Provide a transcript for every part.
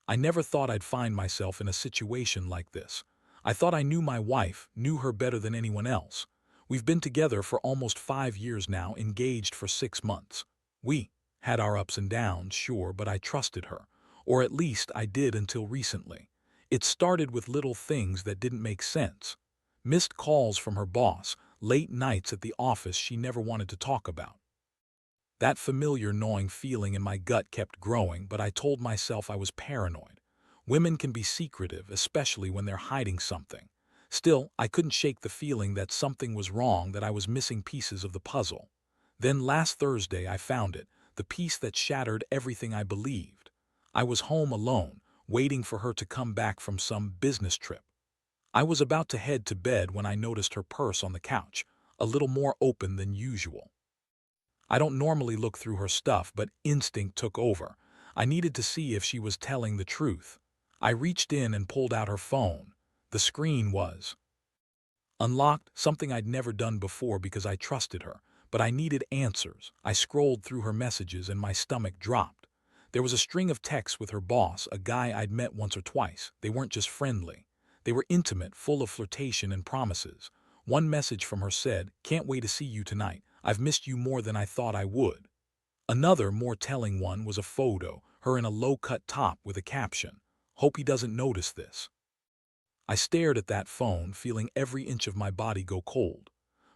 I never thought I'd find myself in a situation like this. I thought I knew my wife, knew her better than anyone else. We've been together for almost 5 years now, engaged for 6 months. We had our ups and downs, sure, but I trusted her. Or at least I did until recently. It started with little things that didn't make sense. Missed calls from her boss, late nights at the office she never wanted to talk about. That familiar gnawing feeling in my gut kept growing, but I told myself I was paranoid. Women can be secretive, especially when they're hiding something. Still, I couldn't shake the feeling that something was wrong, that I was missing pieces of the puzzle. Then last Thursday I found it, the piece that shattered everything I believed. I was home alone, waiting for her to come back from some business trip. I was about to head to bed when I noticed her purse on the couch, a little more open than usual. I don't normally look through her stuff, but instinct took over. I needed to see if she was telling the truth. I reached in and pulled out her phone. The screen was unlocked, something I'd never done before because I trusted her, but I needed answers. I scrolled through her messages and my stomach dropped. There was a string of texts with her boss, a guy I'd met once or twice. They weren't just friendly. They were intimate, full of flirtation and promises. One message from her said, "Can't wait to see you tonight. I've missed you more than I thought I would." Another, more telling one was a photo, her in a low-cut top with a caption, "Hope he doesn't notice this." I stared at that phone, feeling every inch of my body go cold.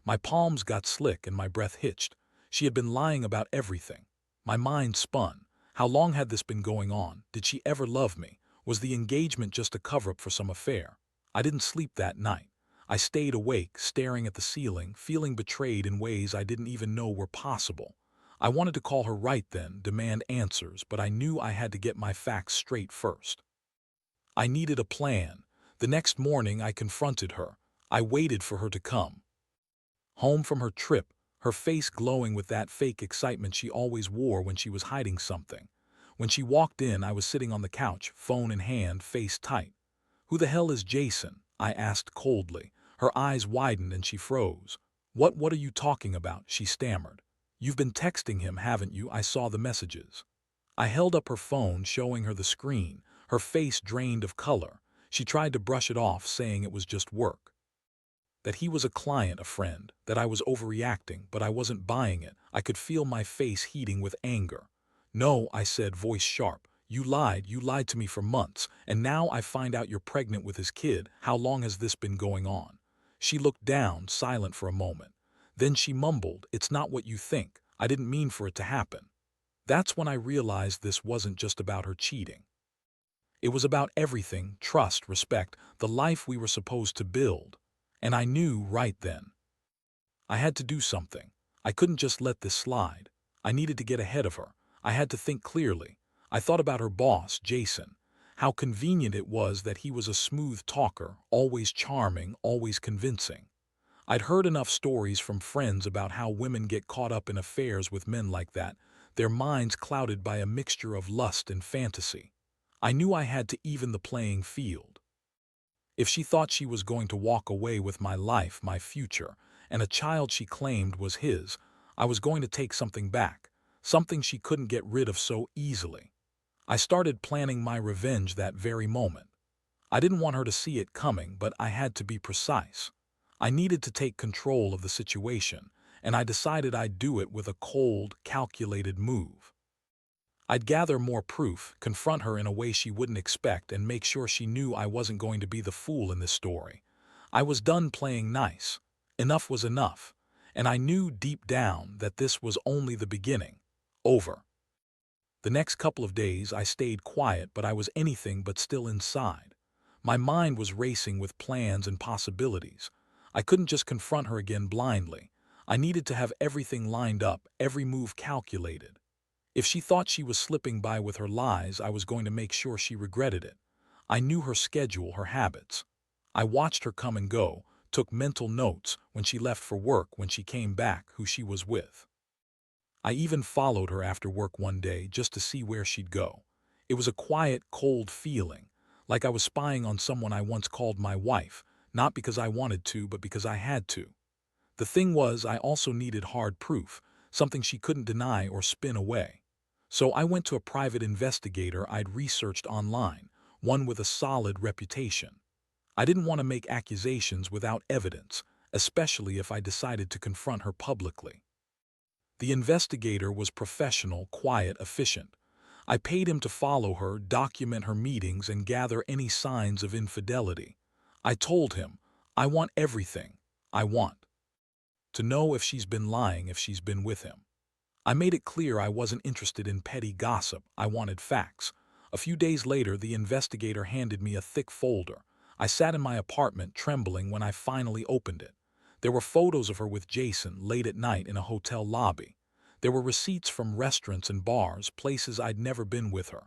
My palms got slick and my breath hitched. She had been lying about everything. My mind spun. How long had this been going on? Did she ever love me? Was the engagement just a cover-up for some affair? I didn't sleep that night. I stayed awake, staring at the ceiling, feeling betrayed in ways I didn't even know were possible. I wanted to call her right then, demand answers, but I knew I had to get my facts straight first. I needed a plan. The next morning I confronted her. I waited for her to come home from her trip, her face glowing with that fake excitement she always wore when she was hiding something. When she walked in, I was sitting on the couch, phone in hand, face tight. "Who the hell is Jason?" I asked coldly. Her eyes widened and she froze. What are you talking about?" she stammered. "You've been texting him, haven't you? I saw the messages." I held up her phone, showing her the screen. Her face drained of color. She tried to brush it off, saying it was just work. That he was a client, a friend, that I was overreacting, but I wasn't buying it. I could feel my face heating with anger. "No," I said, voice sharp. You lied to me for months, and now I find out you're pregnant with his kid. How long has this been going on?" She looked down, silent for a moment. Then she mumbled, "It's not what you think. I didn't mean for it to happen." That's when I realized this wasn't just about her cheating. It was about everything: trust, respect, the life we were supposed to build. And I knew right then. I had to do something. I couldn't just let this slide. I needed to get ahead of her. I had to think clearly. I thought about her boss, Jason. How convenient it was that he was a smooth talker, always charming, always convincing. I'd heard enough stories from friends about how women get caught up in affairs with men like that, their minds clouded by a mixture of lust and fantasy. I knew I had to even the playing field. If she thought she was going to walk away with my life, my future, and a child she claimed was his, I was going to take something back, something she couldn't get rid of so easily. I started planning my revenge that very moment. I didn't want her to see it coming, but I had to be precise. I needed to take control of the situation, and I decided I'd do it with a cold, calculated move. I'd gather more proof, confront her in a way she wouldn't expect, and make sure she knew I wasn't going to be the fool in this story. I was done playing nice. Enough was enough. And I knew deep down that this was only the beginning. Over. The next couple of days I stayed quiet, but I was anything but still inside. My mind was racing with plans and possibilities. I couldn't just confront her again blindly. I needed to have everything lined up, every move calculated. If she thought she was slipping by with her lies, I was going to make sure she regretted it. I knew her schedule, her habits. I watched her come and go, took mental notes: when she left for work, when she came back, who she was with. I even followed her after work one day just to see where she'd go. It was a quiet, cold feeling, like I was spying on someone I once called my wife, not because I wanted to, but because I had to. The thing was, I also needed hard proof, something she couldn't deny or spin away. So I went to a private investigator I'd researched online, one with a solid reputation. I didn't want to make accusations without evidence, especially if I decided to confront her publicly. The investigator was professional, quiet, efficient. I paid him to follow her, document her meetings, and gather any signs of infidelity. I told him, I want everything. I want to know if she's been lying, if she's been with him. I made it clear I wasn't interested in petty gossip. I wanted facts. A few days later, the investigator handed me a thick folder. I sat in my apartment, trembling when I finally opened it. There were photos of her with Jason late at night in a hotel lobby. There were receipts from restaurants and bars, places I'd never been with her.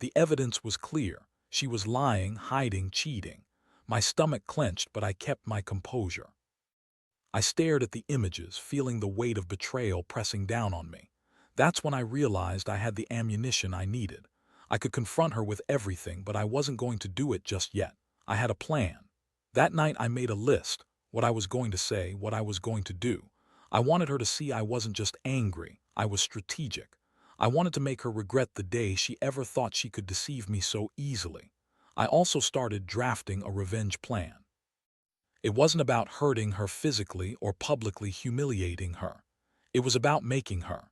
The evidence was clear. She was lying, hiding, cheating. My stomach clenched, but I kept my composure. I stared at the images, feeling the weight of betrayal pressing down on me. That's when I realized I had the ammunition I needed. I could confront her with everything, but I wasn't going to do it just yet. I had a plan. That night I made a list, what I was going to say, what I was going to do. I wanted her to see I wasn't just angry, I was strategic. I wanted to make her regret the day she ever thought she could deceive me so easily. I also started drafting a revenge plan. It wasn't about hurting her physically or publicly humiliating her. It was about making her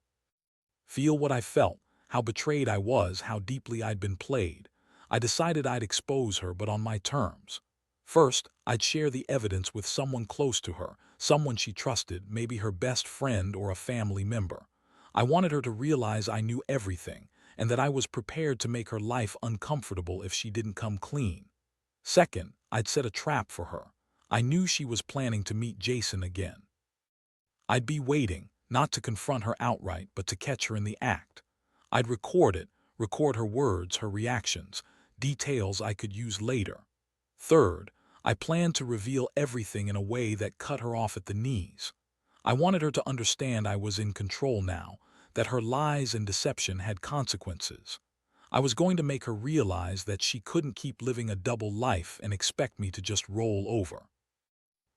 feel what I felt, how betrayed I was, how deeply I'd been played. I decided I'd expose her, but on my terms. First, I'd share the evidence with someone close to her, someone she trusted, maybe her best friend or a family member. I wanted her to realize I knew everything, and that I was prepared to make her life uncomfortable if she didn't come clean. Second, I'd set a trap for her. I knew she was planning to meet Jason again. I'd be waiting, not to confront her outright, but to catch her in the act. I'd record it, record her words, her reactions, details I could use later. Third, I planned to reveal everything in a way that cut her off at the knees. I wanted her to understand I was in control now, that her lies and deception had consequences. I was going to make her realize that she couldn't keep living a double life and expect me to just roll over.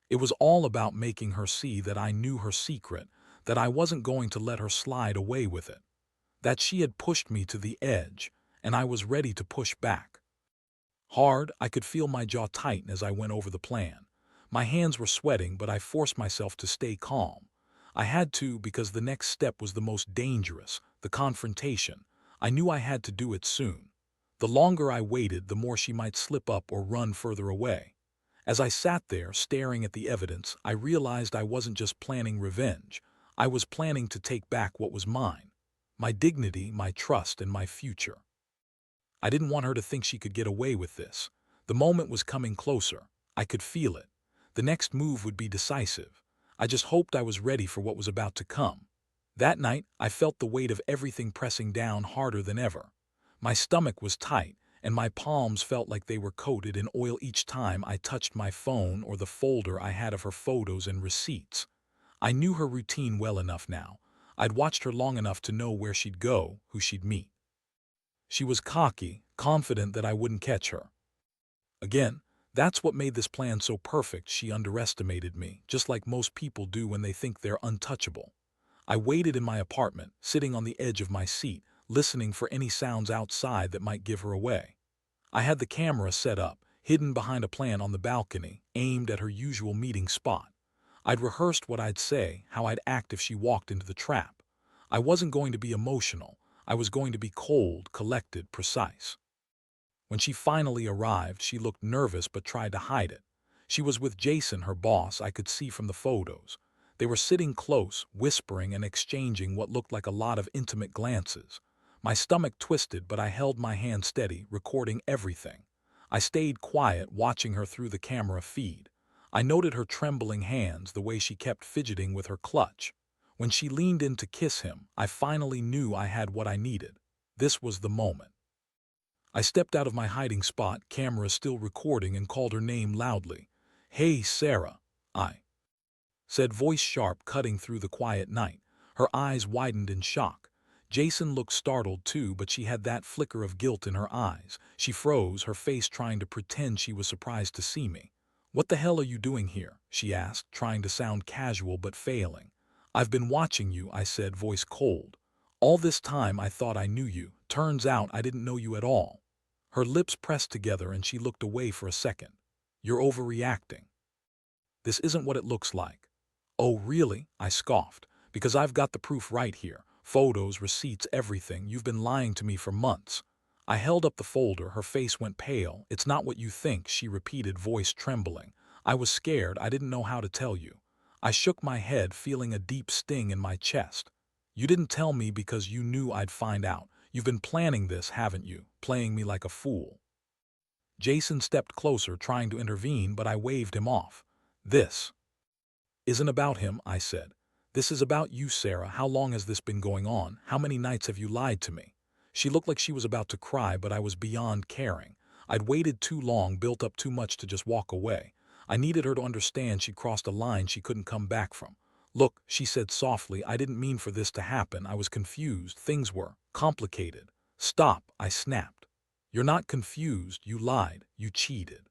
It was all about making her see that I knew her secret, that I wasn't going to let her slide away with it, that she had pushed me to the edge, and I was ready to push back. Hard, I could feel my jaw tighten as I went over the plan. My hands were sweating, but I forced myself to stay calm. I had to because the next step was the most dangerous, the confrontation. I knew I had to do it soon. The longer I waited, the more she might slip up or run further away. As I sat there, staring at the evidence, I realized I wasn't just planning revenge. I was planning to take back what was mine. My dignity, my trust, and my future. I didn't want her to think she could get away with this. The moment was coming closer. I could feel it. The next move would be decisive. I just hoped I was ready for what was about to come. That night, I felt the weight of everything pressing down harder than ever. My stomach was tight, and my palms felt like they were coated in oil each time I touched my phone or the folder I had of her photos and receipts. I knew her routine well enough now. I'd watched her long enough to know where she'd go, who she'd meet. She was cocky, confident that I wouldn't catch her. Again, that's what made this plan so perfect. She underestimated me, just like most people do when they think they're untouchable. I waited in my apartment, sitting on the edge of my seat, listening for any sounds outside that might give her away. I had the camera set up, hidden behind a plant on the balcony, aimed at her usual meeting spot. I'd rehearsed what I'd say, how I'd act if she walked into the trap. I wasn't going to be emotional. I was going to be cold, collected, precise. When she finally arrived, she looked nervous but tried to hide it. She was with Jason, her boss, I could see from the photos. They were sitting close, whispering and exchanging what looked like a lot of intimate glances. My stomach twisted, but I held my hand steady, recording everything. I stayed quiet, watching her through the camera feed. I noted her trembling hands, the way she kept fidgeting with her clutch. When she leaned in to kiss him, I finally knew I had what I needed. This was the moment. I stepped out of my hiding spot, camera still recording, and called her name loudly. "Hey, Sarah," I said, voice sharp, cutting through the quiet night. Her eyes widened in shock. Jason looked startled too, but she had that flicker of guilt in her eyes. She froze, her face trying to pretend she was surprised to see me. "What the hell are you doing here?" she asked, trying to sound casual but failing. "I've been watching you," I said, voice cold. All this time I thought I knew you. Turns out I didn't know you at all." Her lips pressed together and she looked away for a second. "You're overreacting. This isn't what it looks like." "Oh, really?" I scoffed. "Because I've got the proof right here. Photos, receipts, everything. You've been lying to me for months." I held up the folder. Her face went pale. "It's not what you think," she repeated, voice trembling. "I was scared. I didn't know how to tell you." I shook my head, feeling a deep sting in my chest. "You didn't tell me because you knew I'd find out. You've been planning this, haven't you? Playing me like a fool." Jason stepped closer, trying to intervene, but I waved him off. "This isn't about him," I said. "This is about you, Sarah. How long has this been going on? How many nights have you lied to me?" She looked like she was about to cry, but I was beyond caring. I'd waited too long, built up too much to just walk away. I needed her to understand she'd crossed a line she couldn't come back from. "Look," she said softly, "I didn't mean for this to happen. I was confused. Things were complicated." "Stop," I snapped. "You're not confused. You lied. You cheated.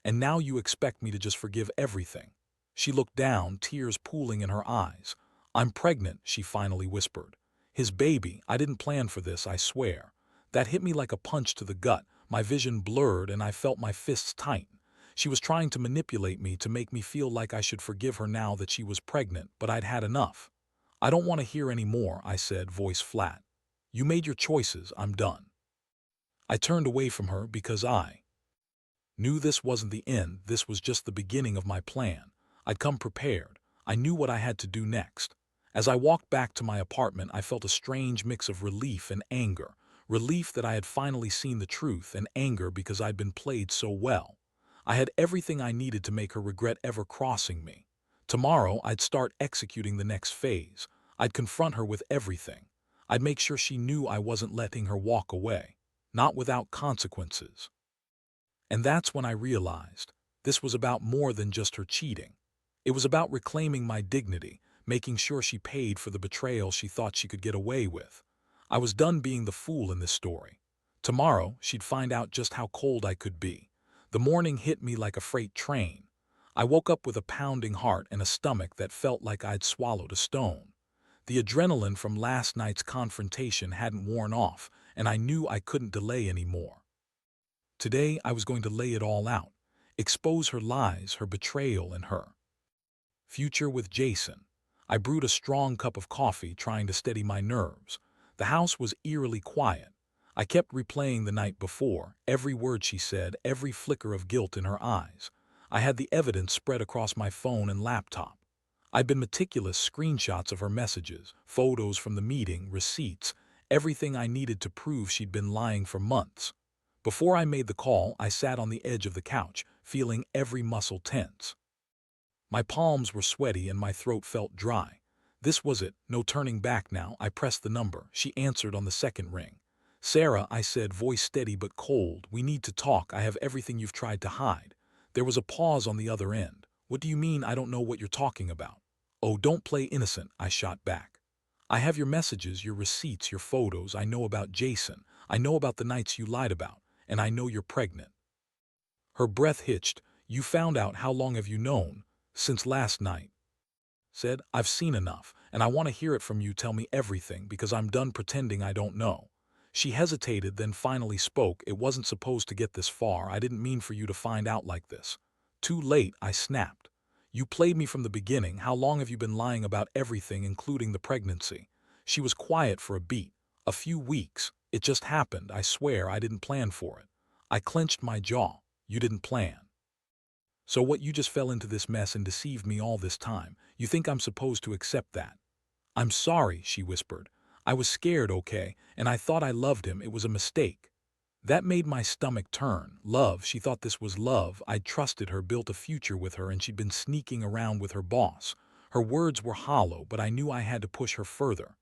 And now you expect me to just forgive everything." She looked down, tears pooling in her eyes. "I'm pregnant," she finally whispered. "His baby. I didn't plan for this, I swear." That hit me like a punch to the gut. My vision blurred and I felt my fists tighten. She was trying to manipulate me, to make me feel like I should forgive her now that she was pregnant, but I'd had enough. "I don't want to hear any more," I said, voice flat. "You made your choices. I'm done." I turned away from her because I knew this wasn't the end. This was just the beginning of my plan. I'd come prepared. I knew what I had to do next. As I walked back to my apartment, I felt a strange mix of relief and anger. Relief that I had finally seen the truth, and anger because I'd been played so well. I had everything I needed to make her regret ever crossing me. Tomorrow, I'd start executing the next phase. I'd confront her with everything. I'd make sure she knew I wasn't letting her walk away. Not without consequences. And that's when I realized this was about more than just her cheating. It was about reclaiming my dignity, making sure she paid for the betrayal she thought she could get away with. I was done being the fool in this story. Tomorrow, she'd find out just how cold I could be. The morning hit me like a freight train. I woke up with a pounding heart and a stomach that felt like I'd swallowed a stone. The adrenaline from last night's confrontation hadn't worn off, and I knew I couldn't delay anymore. Today, I was going to lay it all out, expose her lies, her betrayal, and her future with Jason. I brewed a strong cup of coffee, trying to steady my nerves. The house was eerily quiet. I kept replaying the night before, every word she said, every flicker of guilt in her eyes. I had the evidence spread across my phone and laptop. I'd been meticulous, screenshots of her messages, photos from the meeting, receipts, everything I needed to prove she'd been lying for months. Before I made the call, I sat on the edge of the couch, feeling every muscle tense. My palms were sweaty and my throat felt dry. This was it, no turning back now. I pressed the number. She answered on the second ring. "Sarah," I said, voice steady but cold, "we need to talk. I have everything you've tried to hide." There was a pause on the other end. "What do you mean I don't know what you're talking about?" "Oh, don't play innocent," I shot back. "I have your messages, your receipts, your photos. I know about Jason. I know about the nights you lied about. And I know you're pregnant." Her breath hitched. "You found out? How long have you known?" "Since last night." Said, "I've seen enough, and I want to hear it from you. Tell me everything, because I'm done pretending I don't know." She hesitated, then finally spoke. "It wasn't supposed to get this far. I didn't mean for you to find out like this." "Too late," I snapped. "You played me from the beginning. How long have you been lying about everything, including the pregnancy?" She was quiet for a beat. "A few weeks. It just happened. I swear I didn't plan for it." I clenched my jaw. "You didn't plan? So what, you just fell into this mess and deceived me all this time? You think I'm supposed to accept that?" "I'm sorry," she whispered. "I was scared, okay, and I thought I loved him. It was a mistake." That made my stomach turn. Love, she thought this was love. I'd trusted her, built a future with her, and she'd been sneaking around with her boss. Her words were hollow, but I knew I had to push her further.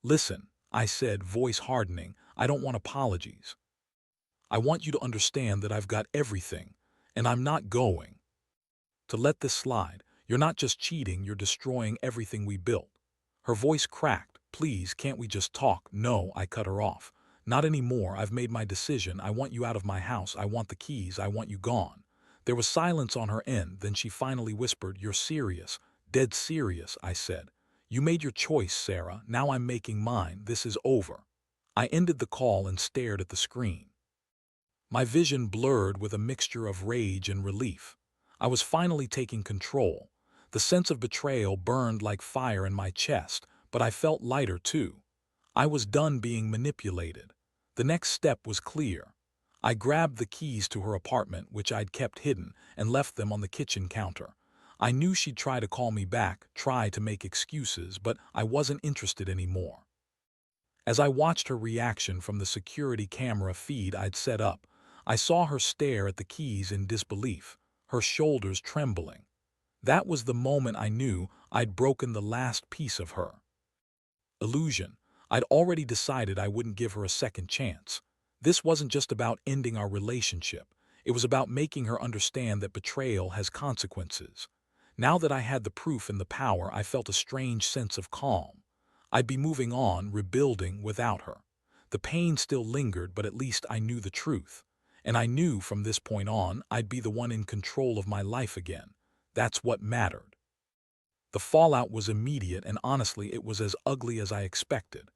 "Listen," I said, voice hardening, "I don't want apologies. I want you to understand that I've got everything, and I'm not going to let this slide. You're not just cheating, you're destroying everything we built." Her voice cracked. "Please, can't we just talk?" "No," I cut her off. "Not anymore. I've made my decision. I want you out of my house. I want the keys. I want you gone." There was silence on her end, then she finally whispered, "You're serious?" "Dead serious," I said. "You made your choice, Sarah. Now I'm making mine. This is over." I ended the call and stared at the screen. My vision blurred with a mixture of rage and relief. I was finally taking control. The sense of betrayal burned like fire in my chest, but I felt lighter too. I was done being manipulated. The next step was clear. I grabbed the keys to her apartment, which I'd kept hidden, and left them on the kitchen counter. I knew she'd try to call me back, try to make excuses, but I wasn't interested anymore. As I watched her reaction from the security camera feed I'd set up, I saw her stare at the keys in disbelief, her shoulders trembling. That was the moment I knew I'd broken the last piece of her illusion. I'd already decided I wouldn't give her a second chance. This wasn't just about ending our relationship. It was about making her understand that betrayal has consequences. Now that I had the proof and the power, I felt a strange sense of calm. I'd be moving on, rebuilding without her. The pain still lingered, but at least I knew the truth. And I knew from this point on, I'd be the one in control of my life again. That's what mattered. The fallout was immediate, and honestly, it was as ugly as I expected.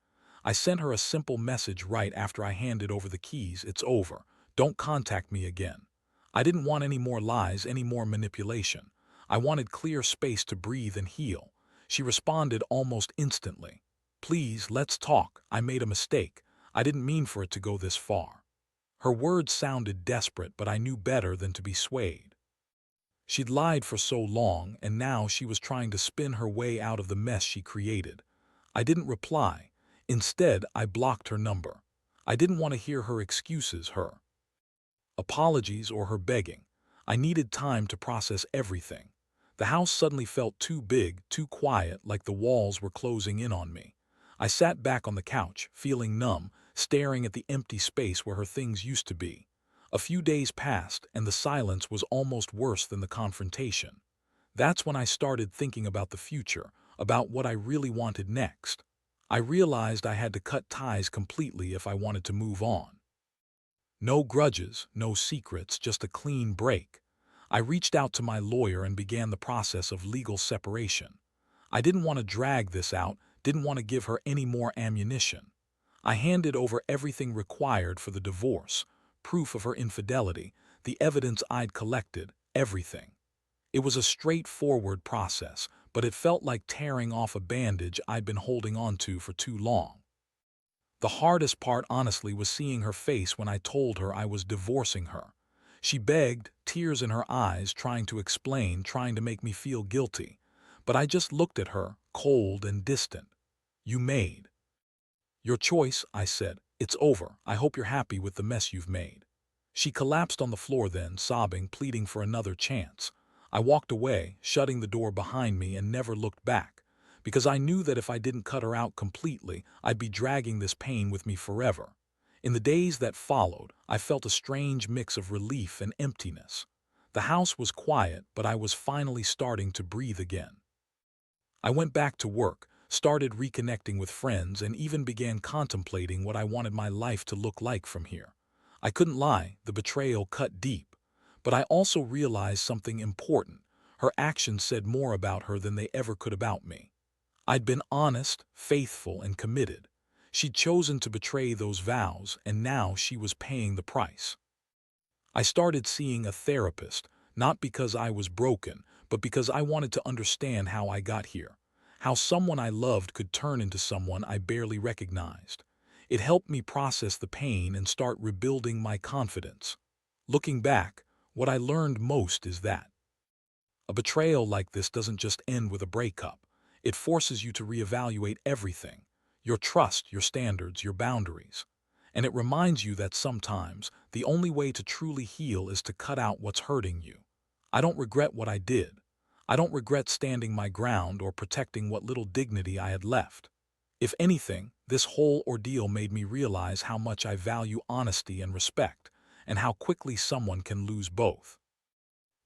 I sent her a simple message right after I handed over the keys. "It's over. Don't contact me again." I didn't want any more lies, any more manipulation. I wanted clear space to breathe and heal. She responded almost instantly. "Please, let's talk. I made a mistake. I didn't mean for it to go this far." Her words sounded desperate, but I knew better than to be swayed. She'd lied for so long, and now she was trying to spin her way out of the mess she created. I didn't reply. Instead, I blocked her number. I didn't want to hear her excuses, her apologies, or her begging. I needed time to process everything. The house suddenly felt too big, too quiet, like the walls were closing in on me. I sat back on the couch, feeling numb, staring at the empty space where her things used to be. A few days passed, and the silence was almost worse than the confrontation. That's when I started thinking about the future, about what I really wanted next. I realized I had to cut ties completely if I wanted to move on. No grudges, no secrets, just a clean break. I reached out to my lawyer and began the process of legal separation. I didn't want to drag this out, didn't want to give her any more ammunition. I handed over everything required for the divorce, proof of her infidelity, the evidence I'd collected, everything. It was a straightforward process, but it felt like tearing off a bandage I'd been holding on to for too long. The hardest part, honestly, was seeing her face when I told her I was divorcing her. She begged, tears in her eyes, trying to explain, trying to make me feel guilty. But I just looked at her, cold and distant. "You made your choice," I said. "It's over. I hope you're happy with the mess you've made." She collapsed on the floor then, sobbing, pleading for another chance. I walked away, shutting the door behind me, and never looked back, because I knew that if I didn't cut her out completely, I'd be dragging this pain with me forever. In the days that followed, I felt a strange mix of relief and emptiness. The house was quiet, but I was finally starting to breathe again. I went back to work, started reconnecting with friends, and even began contemplating what I wanted my life to look like from here. I couldn't lie, the betrayal cut deep. But I also realized something important. Her actions said more about her than they ever could about me. I'd been honest, faithful, and committed. She'd chosen to betray those vows, and now she was paying the price. I started seeing a therapist, not because I was broken, but because I wanted to understand how I got here, how someone I loved could turn into someone I barely recognized. It helped me process the pain and start rebuilding my confidence. Looking back, what I learned most is that a betrayal like this doesn't just end with a breakup. It forces you to reevaluate everything: your trust, your standards, your boundaries. And it reminds you that sometimes the only way to truly heal is to cut out what's hurting you. I don't regret what I did. I don't regret standing my ground or protecting what little dignity I had left. If anything, this whole ordeal made me realize how much I value honesty and respect, and how quickly someone can lose both.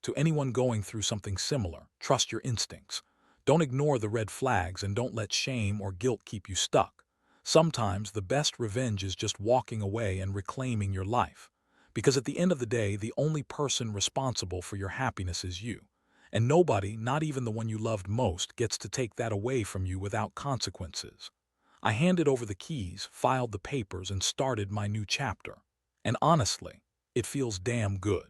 To anyone going through something similar, trust your instincts. Don't ignore the red flags, and don't let shame or guilt keep you stuck. Sometimes the best revenge is just walking away and reclaiming your life. Because at the end of the day, the only person responsible for your happiness is you. And nobody, not even the one you loved most, gets to take that away from you without consequences. I handed over the keys, filed the papers, and started my new chapter. And honestly, it feels damn good.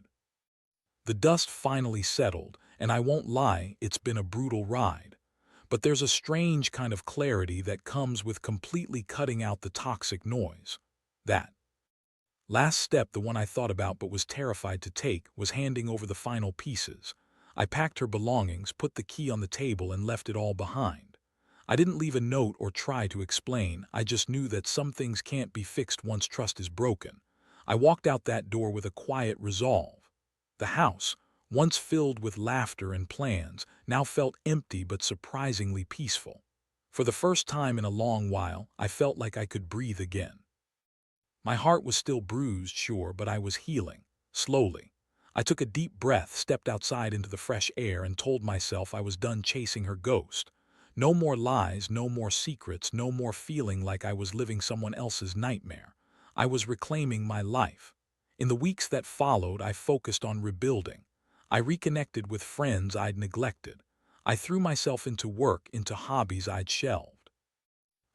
The dust finally settled, and I won't lie, it's been a brutal ride. But there's a strange kind of clarity that comes with completely cutting out the toxic noise. That last step, the one I thought about but was terrified to take, was handing over the final pieces. I packed her belongings, put the key on the table, and left it all behind. I didn't leave a note or try to explain, I just knew that some things can't be fixed once trust is broken. I walked out that door with a quiet resolve. The house, once filled with laughter and plans, now felt empty but surprisingly peaceful. For the first time in a long while, I felt like I could breathe again. My heart was still bruised, sure, but I was healing, slowly. I took a deep breath, stepped outside into the fresh air, and told myself I was done chasing her ghost. No more lies, no more secrets, no more feeling like I was living someone else's nightmare. I was reclaiming my life. In the weeks that followed, I focused on rebuilding. I reconnected with friends I'd neglected. I threw myself into work, into hobbies I'd shelved.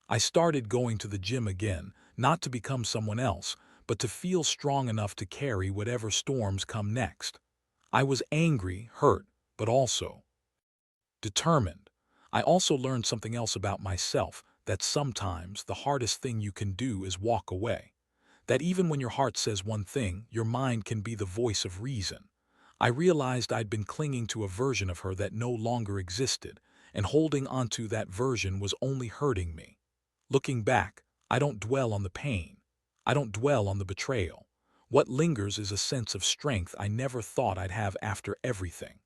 I started going to the gym again, not to become someone else, but to feel strong enough to carry whatever storms come next. I was angry, hurt, but also determined. I also learned something else about myself, that sometimes the hardest thing you can do is walk away. That even when your heart says one thing, your mind can be the voice of reason. I realized I'd been clinging to a version of her that no longer existed, and holding onto that version was only hurting me. Looking back, I don't dwell on the pain. I don't dwell on the betrayal. What lingers is a sense of strength I never thought I'd have after everything.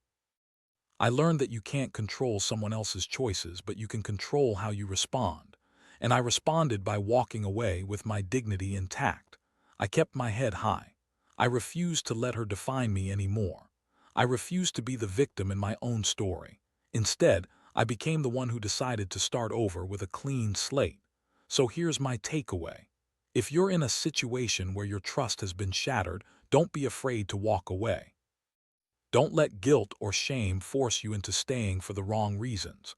I learned that you can't control someone else's choices, but you can control how you respond. And I responded by walking away with my dignity intact. I kept my head high. I refused to let her define me anymore. I refused to be the victim in my own story. Instead, I became the one who decided to start over with a clean slate. So here's my takeaway. If you're in a situation where your trust has been shattered, don't be afraid to walk away. Don't let guilt or shame force you into staying for the wrong reasons.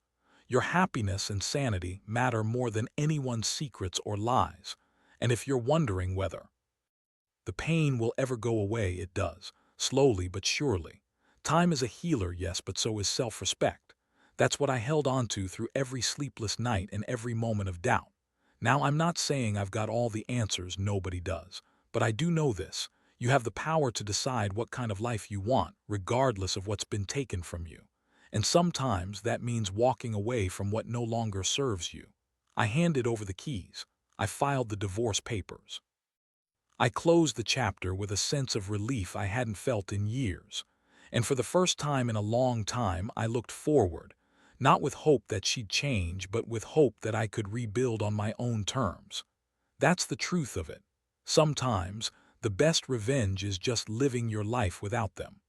Your happiness and sanity matter more than anyone's secrets or lies. And if you're wondering whether the pain will ever go away, it does, slowly but surely. Time is a healer, yes, but so is self-respect. That's what I held on to through every sleepless night and every moment of doubt. Now, I'm not saying I've got all the answers, nobody does. But I do know this. You have the power to decide what kind of life you want, regardless of what's been taken from you. And sometimes that means walking away from what no longer serves you. I handed over the keys. I filed the divorce papers. I closed the chapter with a sense of relief I hadn't felt in years. And for the first time in a long time, I looked forward, not with hope that she'd change, but with hope that I could rebuild on my own terms. That's the truth of it. Sometimes, the best revenge is just living your life without them.